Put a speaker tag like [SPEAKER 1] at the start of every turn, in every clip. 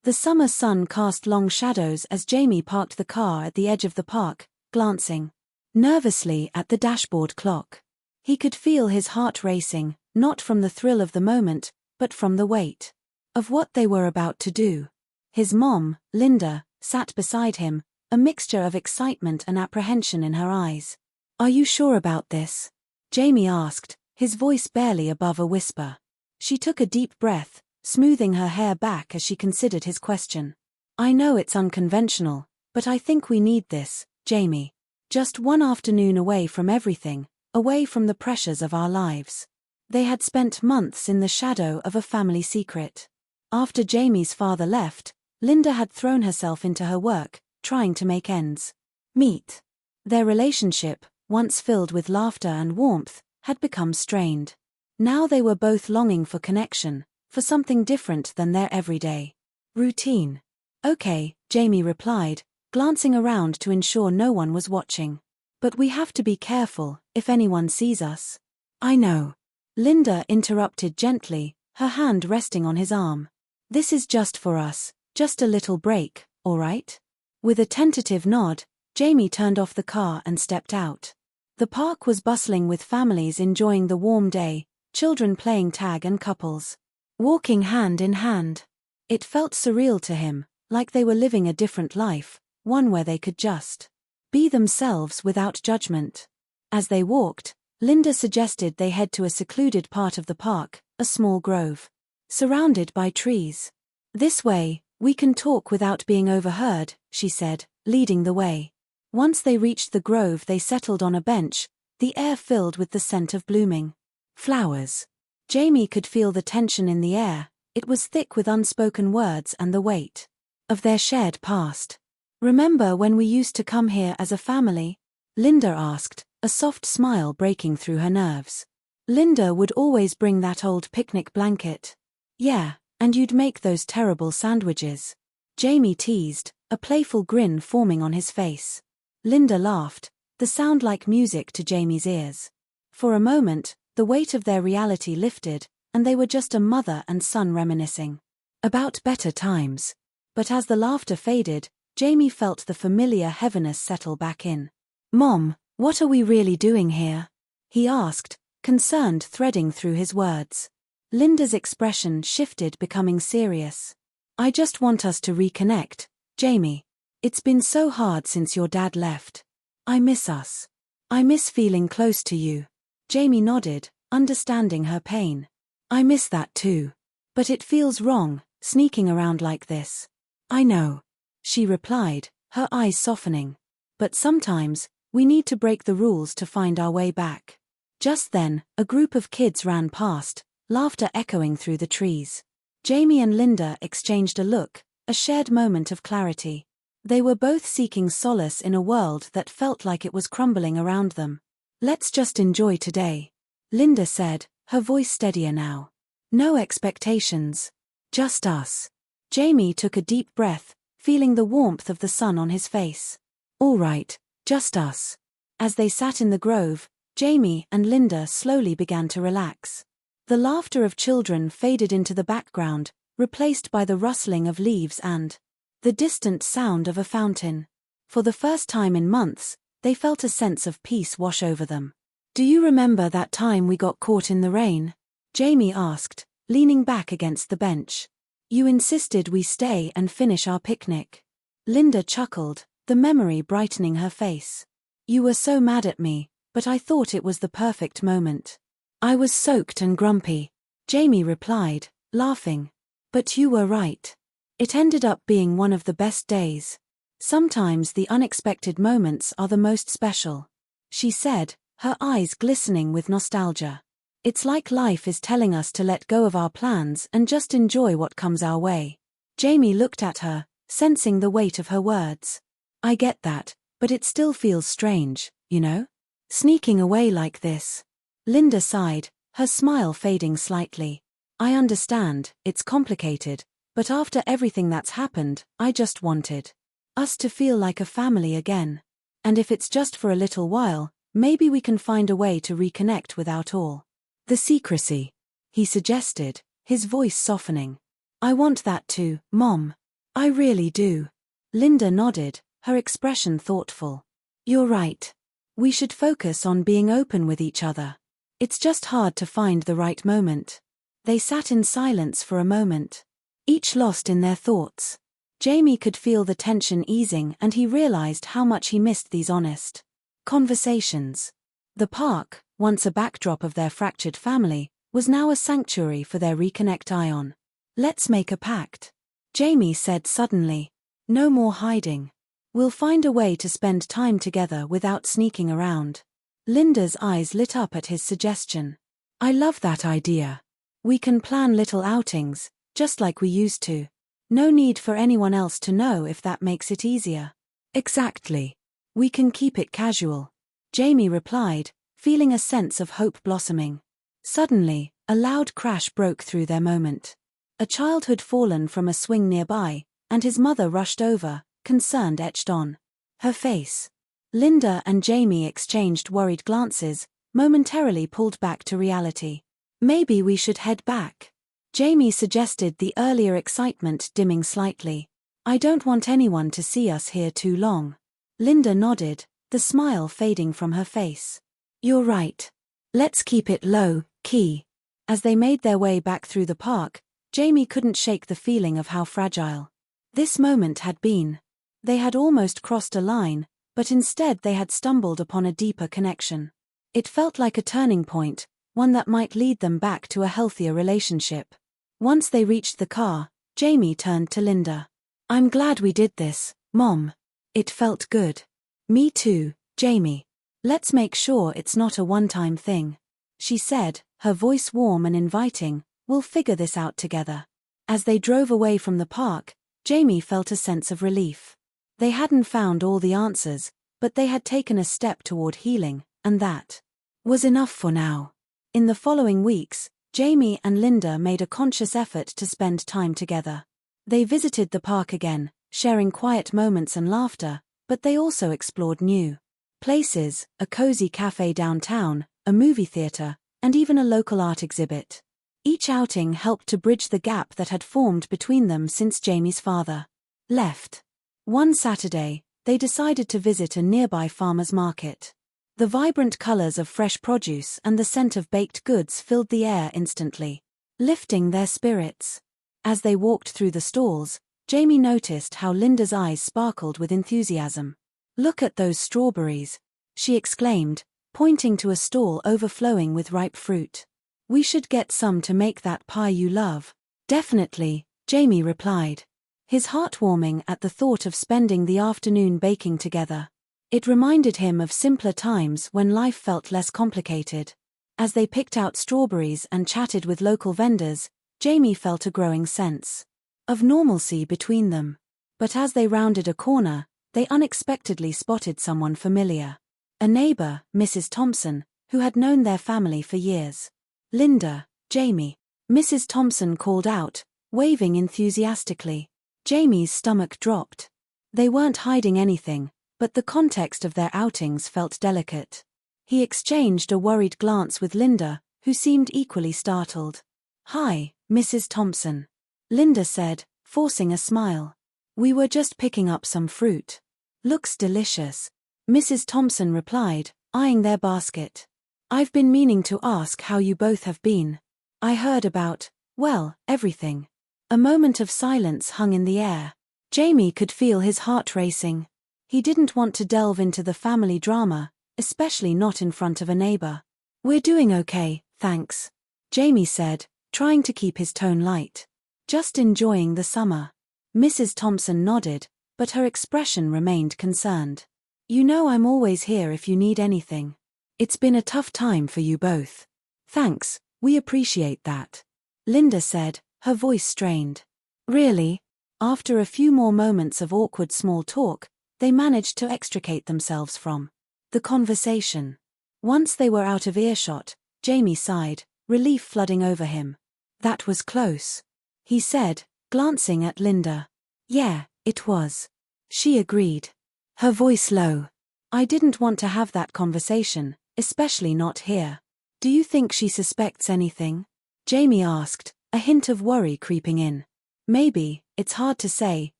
[SPEAKER 1] The summer sun cast long shadows as Jamie parked the car at the edge of the park, glancing nervously at the dashboard clock. He could feel his heart racing, not from the thrill of the moment, but from the weight of what they were about to do. His mom, Linda, sat beside him, a mixture of excitement and apprehension in her eyes. "Are you sure about this?" Jamie asked, his voice barely above a whisper. She took a deep breath, smoothing her hair back as she considered his question. "I know it's unconventional, but I think we need this, Jamie. Just one afternoon away from everything, away from the pressures of our lives." They had spent months in the shadow of a family secret. After Jamie's father left, Linda had thrown herself into her work, trying to make ends meet. Their relationship, once filled with laughter and warmth, had become strained. Now they were both longing for connection, for something different than their everyday routine. "Okay," Jamie replied, glancing around to ensure no one was watching. "But we have to be careful, if anyone sees us." "I know." Linda interrupted gently, her hand resting on his arm. "This is just for us, just a little break, all right?" With a tentative nod, Jamie turned off the car and stepped out. The park was bustling with families enjoying the warm day, children playing tag and couples walking hand in hand. It felt surreal to him, like they were living a different life, one where they could just be themselves without judgment. As they walked, Linda suggested they head to a secluded part of the park, a small grove surrounded by trees. "This way, we can talk without being overheard," she said, leading the way. Once they reached the grove, they settled on a bench, the air filled with the scent of blooming flowers. Jamie could feel the tension in the air. It was thick with unspoken words and the weight of their shared past. "Remember when we used to come here as a family?" Linda asked, a soft smile breaking through her nerves. "Linda would always bring that old picnic blanket." "Yeah, and you'd make those terrible sandwiches," Jamie teased, a playful grin forming on his face. Linda laughed, the sound like music to Jamie's ears. For a moment, the weight of their reality lifted, and they were just a mother and son reminiscing about better times. But as the laughter faded, Jamie felt the familiar heaviness settle back in. "Mom, what are we really doing here?" he asked, concern threading through his words. Linda's expression shifted, becoming serious. "I just want us to reconnect, Jamie. It's been so hard since your dad left. I miss us. I miss feeling close to you." Jamie nodded, understanding her pain. "I miss that too. But it feels wrong, sneaking around like this." "I know," she replied, her eyes softening. "But sometimes, we need to break the rules to find our way back." Just then, a group of kids ran past, laughter echoing through the trees. Jamie and Linda exchanged a look, a shared moment of clarity. They were both seeking solace in a world that felt like it was crumbling around them. "Let's just enjoy today," Linda said, her voice steadier now. "No expectations. Just us." Jamie took a deep breath, feeling the warmth of the sun on his face. "All right, just us." As they sat in the grove, Jamie and Linda slowly began to relax. The laughter of children faded into the background, replaced by the rustling of leaves and the distant sound of a fountain. For the first time in months, they felt a sense of peace wash over them. "Do you remember that time we got caught in the rain?" Jamie asked, leaning back against the bench. "You insisted we stay and finish our picnic." Linda chuckled, the memory brightening her face. "You were so mad at me, but I thought it was the perfect moment." "I was soaked and grumpy," Jamie replied, laughing. "But you were right. It ended up being one of the best days. Sometimes the unexpected moments are the most special," she said, her eyes glistening with nostalgia. "It's like life is telling us to let go of our plans and just enjoy what comes our way." Jamie looked at her, sensing the weight of her words. "I get that, but it still feels strange, you know? Sneaking away like this." Linda sighed, her smile fading slightly. "I understand, it's complicated, but after everything that's happened, I just wanted us to feel like a family again. And if it's just for a little while, maybe we can find a way to reconnect without all the secrecy," he suggested, his voice softening. "I want that too, Mom." I really do. Linda nodded, her expression thoughtful. You're right. We should focus on being open with each other. It's just hard to find the right moment. They sat in silence for a moment, each lost in their thoughts. Jamie could feel the tension easing and he realized how much he missed these honest conversations. The park, once a backdrop of their fractured family, was now a sanctuary for their reconnect ion. Let's make a pact, Jamie said suddenly. No more hiding. We'll find a way to spend time together without sneaking around. Linda's eyes lit up at his suggestion. I love that idea. We can plan little outings, just like we used to. No need for anyone else to know if that makes it easier. Exactly. We can keep it casual, Jamie replied, feeling a sense of hope blossoming. Suddenly, a loud crash broke through their moment. A child had fallen from a swing nearby, and his mother rushed over, concern etched on her face. Linda and Jamie exchanged worried glances, momentarily pulled back to reality. Maybe we should head back, Jamie suggested, the earlier excitement dimming slightly. I don't want anyone to see us here too long. Linda nodded, the smile fading from her face. You're right. Let's keep it low, key. As they made their way back through the park, Jamie couldn't shake the feeling of how fragile this moment had been. They had almost crossed a line, but instead they had stumbled upon a deeper connection. It felt like a turning point, one that might lead them back to a healthier relationship. Once they reached the car, Jamie turned to Linda. I'm glad we did this, Mom. It felt good. Me too, Jamie. Let's make sure it's not a one-time thing, she said, her voice warm and inviting. We'll figure this out together. As they drove away from the park, Jamie felt a sense of relief. They hadn't found all the answers, but they had taken a step toward healing, and that was enough for now. In the following weeks, Jamie and Linda made a conscious effort to spend time together. They visited the park again, sharing quiet moments and laughter, but they also explored new places, a cozy cafe downtown, a movie theater, and even a local art exhibit. Each outing helped to bridge the gap that had formed between them since Jamie's father left. One Saturday, they decided to visit a nearby farmer's market. The vibrant colors of fresh produce and the scent of baked goods filled the air instantly, lifting their spirits. As they walked through the stalls, Jamie noticed how Linda's eyes sparkled with enthusiasm. Look at those strawberries, she exclaimed, pointing to a stall overflowing with ripe fruit. We should get some to make that pie you love. Definitely, Jamie replied, his heart warming at the thought of spending the afternoon baking together. It reminded him of simpler times when life felt less complicated. As they picked out strawberries and chatted with local vendors, Jamie felt a growing sense of normalcy between them. But as they rounded a corner, they unexpectedly spotted someone familiar. A neighbor, Mrs. Thompson, who had known their family for years. Linda, Jamie, Mrs. Thompson called out, waving enthusiastically. Jamie's stomach dropped. They weren't hiding anything, but the context of their outings felt delicate. He exchanged a worried glance with Linda, who seemed equally startled. Hi, Mrs. Thompson, Linda said, forcing a smile. We were just picking up some fruit. Looks delicious, Mrs. Thompson replied, eyeing their basket. I've been meaning to ask how you both have been. I heard about, well, everything. A moment of silence hung in the air. Jamie could feel his heart racing. He didn't want to delve into the family drama, especially not in front of a neighbor. We're doing okay, thanks, Jamie said, trying to keep his tone light. Just enjoying the summer. Mrs. Thompson nodded, but her expression remained concerned. You know I'm always here if you need anything. It's been a tough time for you both. Thanks, we appreciate that, Linda said, her voice strained. Really? After a few more moments of awkward small talk, they managed to extricate themselves from the conversation. Once they were out of earshot, Jamie sighed, relief flooding over him. That was close, he said, glancing at Linda. Yeah, it was, she agreed, her voice low. I didn't want to have that conversation, especially not here. Do you think she suspects anything? Jamie asked, a hint of worry creeping in. Maybe, it's hard to say,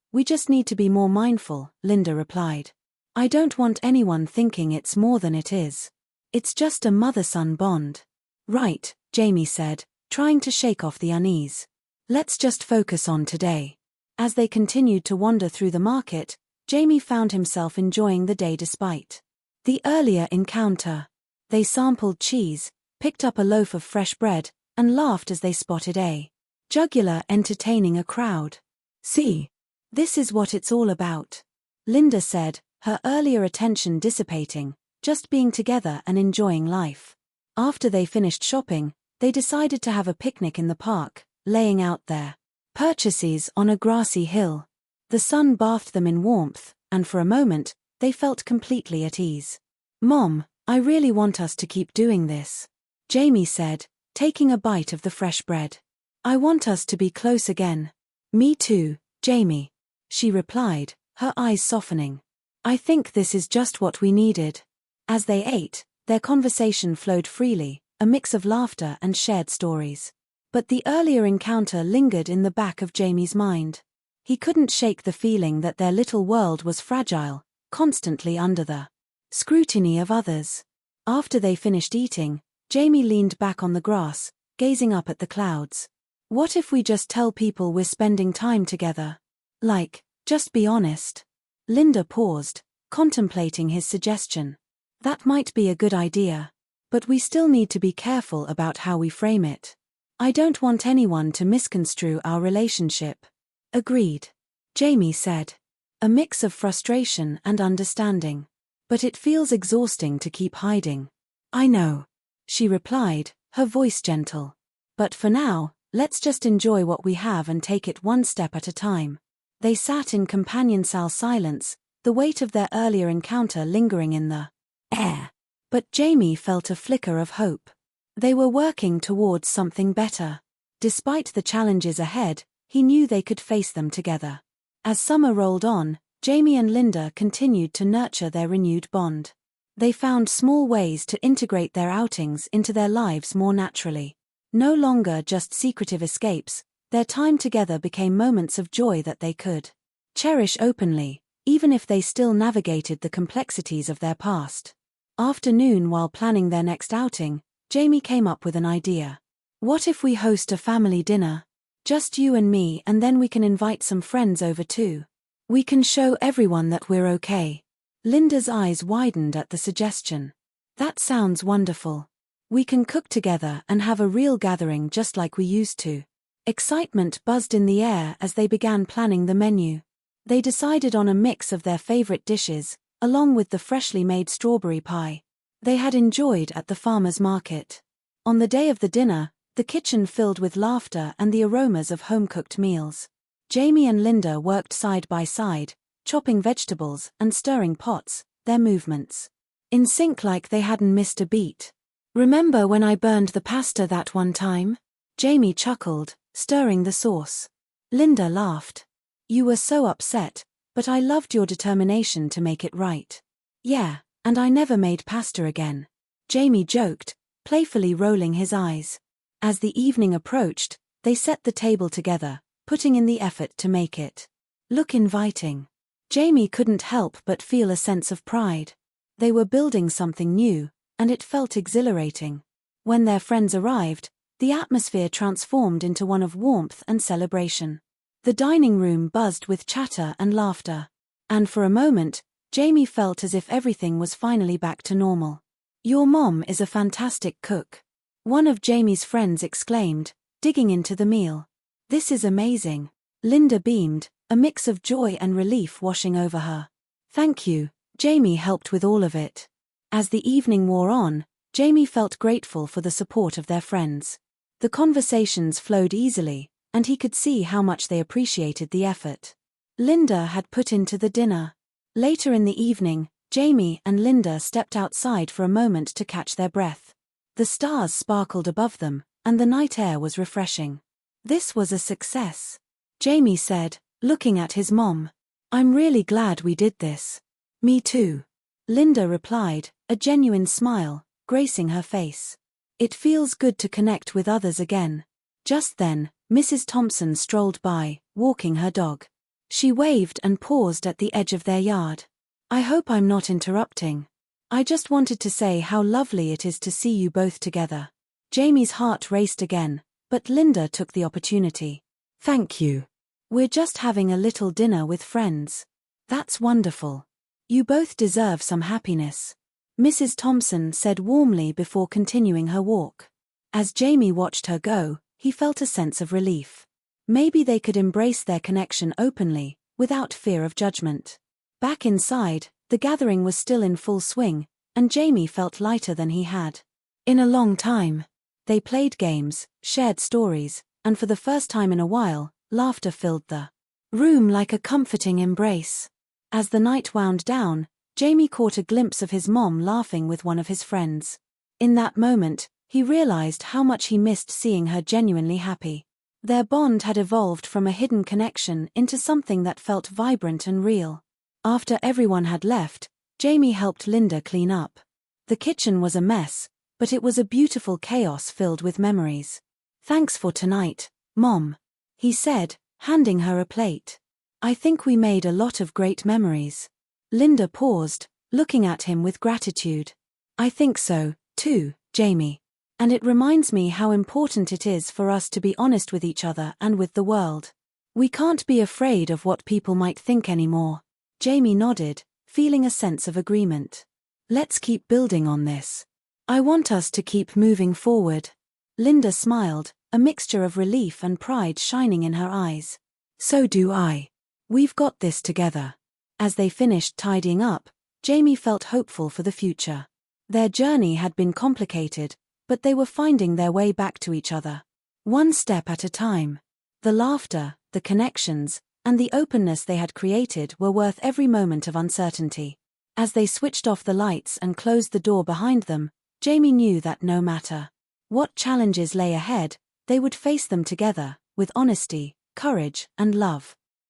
[SPEAKER 1] We just need to be more mindful, Linda replied. I don't want anyone thinking it's more than it is. It's just a mother-son bond. Right, Jamie said, trying to shake off the unease. Let's just focus on today. As they continued to wander through the market, Jamie found himself enjoying the day despite the earlier encounter. They sampled cheese, picked up a loaf of fresh bread, and laughed as they spotted a jugular entertaining a crowd. See, this is what it's all about, Linda said, her earlier attention dissipating, just being together and enjoying life. After they finished shopping, they decided to have a picnic in the park, laying out their purchases on a grassy hill. The sun bathed them in warmth, and for a moment, they felt completely at ease. Mom, I really want us to keep doing this, Jamie said, taking a bite of the fresh bread. I want us to be close again. Me too, Jamie, she replied, her eyes softening. I think this is just what we needed. As they ate, their conversation flowed freely, a mix of laughter and shared stories. But the earlier encounter lingered in the back of Jamie's mind. He couldn't shake the feeling that their little world was fragile, constantly under the scrutiny of others. After they finished eating, Jamie leaned back on the grass, gazing up at the clouds. What if we just tell people we're spending time together? Like, just be honest. Linda paused, contemplating his suggestion. That might be a good idea. But we still need to be careful about how we frame it. I don't want anyone to misconstrue our relationship. Agreed, Jamie said. A mix of frustration and understanding. But it feels exhausting to keep hiding. I know, she replied, her voice gentle. But for now, let's just enjoy what we have and take it one step at a time. They sat in companionsal silence, the weight of their earlier encounter lingering in the air. But Jamie felt a flicker of hope. They were working towards something better. Despite the challenges ahead, he knew they could face them together. As summer rolled on, Jamie and Linda continued to nurture their renewed bond. They found small ways to integrate their outings into their lives more naturally. No longer just secretive escapes, their time together became moments of joy that they could cherish openly, even if they still navigated the complexities of their past. Afternoon, while planning their next outing, Jamie came up with an idea. What if we host a family dinner? Just you and me, and then we can invite some friends over too. We can show everyone that we're okay. Linda's eyes widened at the suggestion. That sounds wonderful. We can cook together and have a real gathering just like we used to. Excitement buzzed in the air as they began planning the menu. They decided on a mix of their favorite dishes, along with the freshly made strawberry pie they had enjoyed at the farmer's market. On the day of the dinner, the kitchen filled with laughter and the aromas of home-cooked meals. Jamie and Linda worked side by side, chopping vegetables and stirring pots, their movements in sync like they hadn't missed a beat. Remember when I burned the pasta that one time? Jamie chuckled, stirring the sauce. Linda laughed. You were so upset, but I loved your determination to make it right. Yeah, and I never made pasta again, Jamie joked, playfully rolling his eyes. As the evening approached, they set the table together, putting in the effort to make it look inviting. Jamie couldn't help but feel a sense of pride. They were building something new, and it felt exhilarating. When their friends arrived, the atmosphere transformed into one of warmth and celebration. The dining room buzzed with chatter and laughter. And for a moment, Jamie felt as if everything was finally back to normal. Your mom is a fantastic cook, one of Jamie's friends exclaimed, digging into the meal. This is amazing. Linda beamed, a mix of joy and relief washing over her. Thank you, Jamie helped with all of it. As the evening wore on, Jamie felt grateful for the support of their friends. The conversations flowed easily, and he could see how much they appreciated the effort Linda had put into the dinner. Later in the evening, Jamie and Linda stepped outside for a moment to catch their breath. The stars sparkled above them, and the night air was refreshing. This was a success, Jamie said, looking at his mom. I'm really glad we did this. Me too, Linda replied, a genuine smile gracing her face. It feels good to connect with others again. Just then, Mrs. Thompson strolled by, walking her dog. She waved and paused at the edge of their yard. I hope I'm not interrupting. I just wanted to say how lovely it is to see you both together. Jamie's heart raced again, but Linda took the opportunity. Thank you. We're just having a little dinner with friends. That's wonderful. You both deserve some happiness, Mrs. Thompson said warmly before continuing her walk. As Jamie watched her go, he felt a sense of relief. Maybe they could embrace their connection openly, without fear of judgment. Back inside, the gathering was still in full swing, and Jamie felt lighter than he had in a long time. They played games, shared stories, and for the first time in a while, laughter filled the room like a comforting embrace. As the night wound down, Jamie caught a glimpse of his mom laughing with one of his friends. In that moment, he realized how much he missed seeing her genuinely happy. Their bond had evolved from a hidden connection into something that felt vibrant and real. After everyone had left, Jamie helped Linda clean up. The kitchen was a mess, but it was a beautiful chaos filled with memories. Thanks for tonight, Mom, he said, handing her a plate. I think we made a lot of great memories. Linda paused, looking at him with gratitude. I think so, too, Jamie. And it reminds me how important it is for us to be honest with each other and with the world. We can't be afraid of what people might think anymore. Jamie nodded, feeling a sense of agreement. Let's keep building on this. I want us to keep moving forward. Linda smiled, a mixture of relief and pride shining in her eyes. So do I. We've got this together. As they finished tidying up, Jamie felt hopeful for the future. Their journey had been complicated, but they were finding their way back to each other. One step at a time. The laughter, the connections, and the openness they had created were worth every moment of uncertainty. As they switched off the lights and closed the door behind them, Jamie knew that no matter what challenges lay ahead, they would face them together, with honesty, courage, and love.